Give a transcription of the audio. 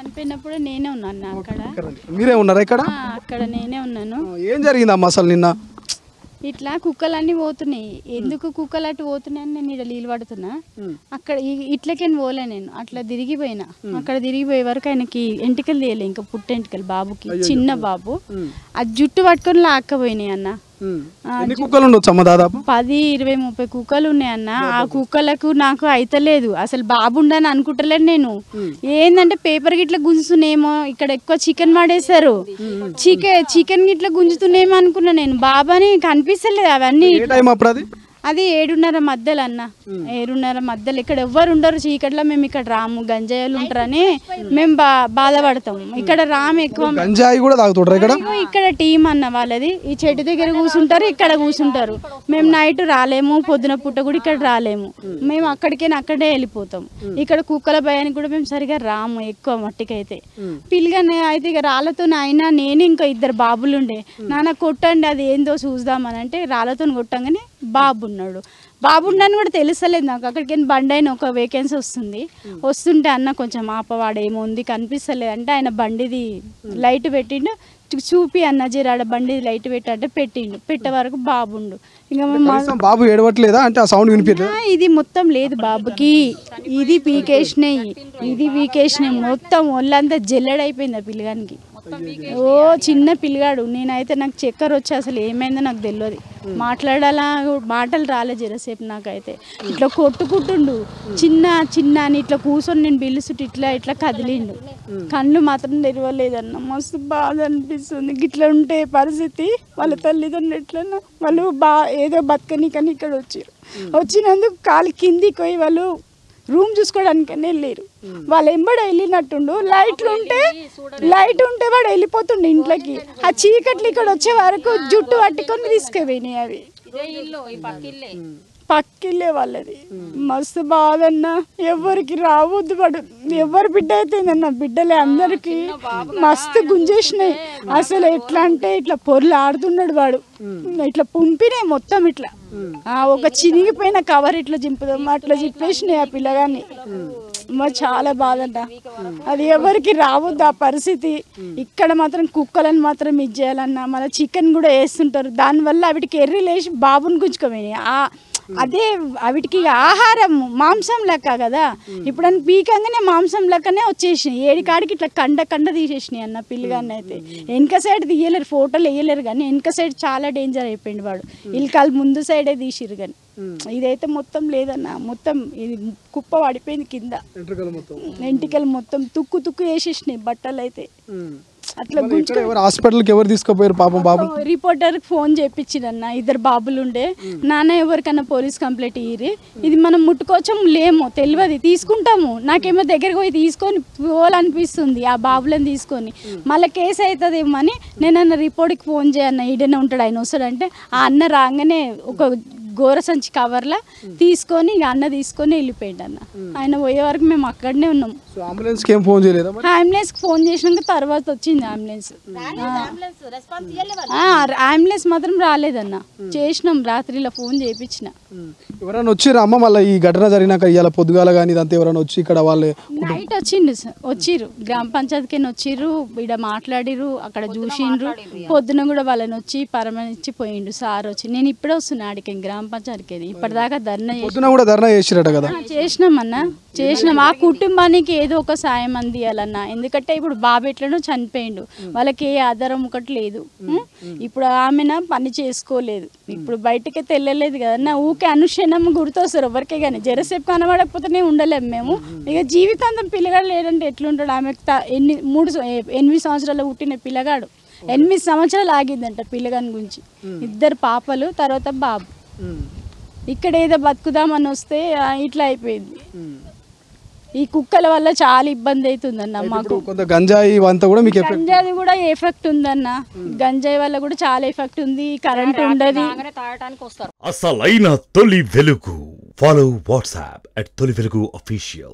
చనిపోయినప్పుడు నేనే ఉన్నాను అక్కడ. మీరే ఉన్నారా ఇక్కడ? అక్కడ నేనే ఉన్నాను. ఏం జరిగిందమ్మా అసలు నిన్న? ఇట్లా కుక్కలన్నీ పోతున్నాయి. ఎందుకు కుక్కలు అటు పోతున్నాయి అని నేను ఇక్కడ నీళ్ళు పడుతున్నా. అక్కడ ఇట్లకేం పోలే, నేను అట్లా తిరిగిపోయినా. అక్కడ తిరిగిపోయే వరకు ఆయనకి ఎంటికలు తీయలే, ఇంకా పుట్టెంటికలు బాబుకి, చిన్న బాబు. ఆ జుట్టు పట్టుకొని లాక్కపోయినాయి అన్న. ఎన్ని కుక్కలు ఉండొచ్చు అమ్మ? దాదాపు 10, 20, 30 కుక్కలు ఉన్నాయన్న. ఆ కుక్కలకు నాకు అయితలేదు అసలు, బాబుండని అనుకుంటలేదు నేను. ఏందంటే పేపర్ గిట్ల గుంజుతున్నాయేమో, ఇక్కడ ఎక్కువ చికెన్ వాడేశారు, చికెన్ గిట్ల గుంజుతున్నాయేమో అనుకున్నా నేను. బాబాని కనిపిస్తలేదు అవన్నీ. అది 7:30 మధ్యలో అన్న, 7:30 మధ్యలో. ఇక్కడ ఎవ్వరు ఉండరు చీకట్లో, మేము ఇక్కడ రాము, గంజాయిలు ఉంటారని మేము బాధపడతాం. ఇక్కడ రాము ఎక్కువ. గంజాయి కూడా తాగుతారు ఇక్కడ. ఇక్కడ టీం అన్న వాళ్ళది, ఈ చెట్టు దగ్గర కూర్చుంటారు, ఇక్కడ కూర్చుంటారు. మేము నైట్ రాలేము, పొద్దున పూట కూడా ఇక్కడ రాలేము, మేము అక్కడే వెళ్ళిపోతాం. ఇక్కడ కుక్కల భయానికి కూడా మేము సరిగా రాము ఎక్కువ మట్టికైతే. పిల్లగానే అయితే ఇక రాళ్ళతో అయినా నేను ఇంకా 2 బాబులు ఉండే, నాన్న కొట్టండి అది ఏందో చూద్దామని అంటే రాళ్ళతో కొట్టంగానే బాబున్నాను కూడా తెలుస్తలేదు నాకు. అక్కడికి బండి అయిన ఒక వేకెన్సీ వస్తుంటే అన్న కొంచెం ఆపవాడేమో ఉంది కనిపిస్తలేదు అంటే ఆయన బండిది లైట్ పెట్టిండు, చూపి అన్న జీరాడ బండి లైట్ పెట్టంటే పెట్టే వరకు బాబుండు. ఇంకా బాబు ఏడవట్లేదా అంటే ఆ సౌండ్ వినిపించలేదా? ఇది మొత్తం లేదు బాబుకి, ఇది పీకేసినాయి మొత్తం ఒళ్ళంతా జల్లెడైపోయింది ఆ పిల్లగానికి. ఓ చిన్న పిల్లగాడు. నేనైతే నాకు చక్కెర వచ్చి అసలు ఏమైందో నాకు తెలియదు, మాటలు రాలే జరసేపు. నాకైతే ఇట్లా కొట్టుకుంటుండు చిన్న అని ఇట్లా కూర్చొని నేను బిల్లుసుటి ఇట్లా కదిలిండు. కళ్ళు మాత్రం తెరవలేదన్న. మస్తు బాధ అనిపిస్తుంది. ఇట్లా ఉంటే పరిస్థితి వాళ్ళ తల్లిదండ్రులు ఎట్లన్నా వాళ్ళు ఏదో బతకనికని ఇక్కడ వచ్చినందుకు కాలు కిందికి పోయి వాళ్ళు రూమ్ చూసుకోవడానికని వెళ్ళారు. వాళ్ళు ఎంబడి వెళ్ళినట్టుండు, లైట్ ఉంటే వాడు వెళ్ళిపోతుండే ఇంట్లోకి. ఆ చీకట్లు ఇక్కడ వచ్చే వరకు జుట్టు పట్టుకొని తీసుకుపోయినాయి అవి. పక్కిల్లే వాళ్ళది. మస్తు బాధ అన్న. ఎవరికి రావద్దు వాడు, ఎవరు బిడ్డ అయితేందన్న, బిడ్డలే అందరికి మస్తు గుంజేసినాయి. అసలు ఎట్లా అంటే ఇట్లా పొర్లు ఆడుతున్నాడు వాడు, ఇట్లా పుంపినాయి మొత్తం. ఇట్లా ఒక చినిగిపోయిన కవర్ ఇట్లా చింపుదాం అట్లా చింపేసినాయి ఆ పిల్లగాన్ని. చాలా బాధ అంట. అది ఎవరికి రావద్దు ఆ పరిస్థితి. ఇక్కడ మాత్రం కుక్కలను మాత్రం ఇది చేయాలన్నా, మళ్ళీ చికెన్ కూడా వేస్తుంటారు. దానివల్ల వాటికి ఎర్రి లేచి బాబుని గుంజుకోపోయినాయి. అదే వాటికి ఆహారం మాంసం లెక్క కదా, ఇప్పుడు అని పీకంగానే మాంసం లెక్కనే వచ్చేసినాయి. ఏడికాడికి ఇట్లా కండ తీసేసినాయి అన్న పిల్లగాన్ని. అయితే వెనక సైడ్ తీయలేరు, ఫోటోలు వేయలేరు, కానీ వెనక సైడ్ చాలా డేంజర్ అయిపోయింది వాడు. ఇల్కాలు ముందు సైడే తీసిరు కానీ ఇదైతే మొత్తం లేదన్న. మొత్తం ఇది కుప్ప పడిపోయింది కింద, ఎంటికలు మొత్తం తుక్కు వేసేసినాయి బట్టలు అయితే. అట్లా హాస్పిటల్కి ఎవరు తీసుకుపోయారు పాపం? బాబు రిపోర్టర్కి ఫోన్ చేయించిందన్న. 2 బాబులు ఉండే, నాన్న ఎవరికన్నా పోలీస్ కంప్లైంట్ ఇయ్యి, ఇది మనం ముట్టుకోవచ్చం లేమో తెలియదు, తీసుకుంటాము. నాకేమో దగ్గరికి పోయి తీసుకొని పోవాలనిపిస్తుంది ఆ బాబులను తీసుకొని, మళ్ళీ కేసు అవుతుందేమో అని నేనన్న రిపోర్ట్కి ఫోన్ చేయన్న, ఈడనే ఉంటాడు ఆయన వస్తాడంటే ఆ అన్న రాగానే ఒక గోర సంచి కవర్లా తీసుకొని అన్న తీసుకొని వెళ్ళిపోయాడు అన్న. ఆయన పోయే వరకు మేము అక్కడనే ఉన్నాం. అంబులెన్స్ ఫోన్ చేసినాక తర్వాత వచ్చింది అంబులెన్స్. అంబులెన్స్ మాత్రం రాలేదన్న. చేసినాం రాత్రిలో ఫోన్ చేయించిన. ఎవరైనా వచ్చిరా అమ్మ మళ్ళీ ఈ ఘటన జరిగినాక ఇవాళ పొద్దుగాల కానీ ఇదంతా ఎవరైనా వచ్చి ఇక్కడ వాళ్ళు? నైట్ వచ్చిర్రు గ్రామ పంచాయతీకి వచ్చిర్రు, ఇక్కడ మాట్లాడిరు, అక్కడ చూసిండ్రు. పొద్దున కూడా వాళ్ళని వచ్చి పరమనిచ్చి పోయిండు సార్ వచ్చి. నేను ఇప్పుడే వస్తున్నా ఆడికి గ్రామ పంచాయతీకి. ఇప్పటిదాకా ధర్నా చేసిరట కదా? చేసినాం. ఆ కుటుంబానికి ఏదో ఒక సాయం అందియాలన్నా. ఎందుకంటే ఇప్పుడు బాబు ఎట్లనో చనిపోయిండు, వాళ్ళకి ఏ ఆధారం ఒకటి లేదు. ఇప్పుడు ఆమెన పని చేసుకోలేదు, ఇప్పుడు బయటకే తెలియలేదు కదన్నా. ఊకే అనుక్షణం గుర్తొస్తారు ఎవరికే కానీ. జరసేపు కనబడకపోతేనే ఉండలేము మేము. ఇక జీవితాంతం పిల్లగాడు లేదంటే ఎట్లుంటాడు? ఆమెకు 8 సంవత్సరాలు పుట్టిన పిల్లగాడు 8 సంవత్సరాలు ఆగిందంట పిల్లగాని గురించి. 2 పాపలు, తర్వాత బాబు. ఇక్కడ ఏదో బతుకుదామని వస్తే ఇట్లా అయిపోయింది. ఈ కుక్కల వల్ల చాలా ఇబ్బంది అవుతుందన్న మాకు. గంజాయి కూడా ఎఫెక్ట్ ఉందన్న. గంజాయి వల్ల కూడా చాలా ఎఫెక్ట్ ఉంది. కరెంట్ ఉండదు. అసలైన తొలి వెలుగు. ఫాలో వాట్సాప్ @తొలి వెలుగు official.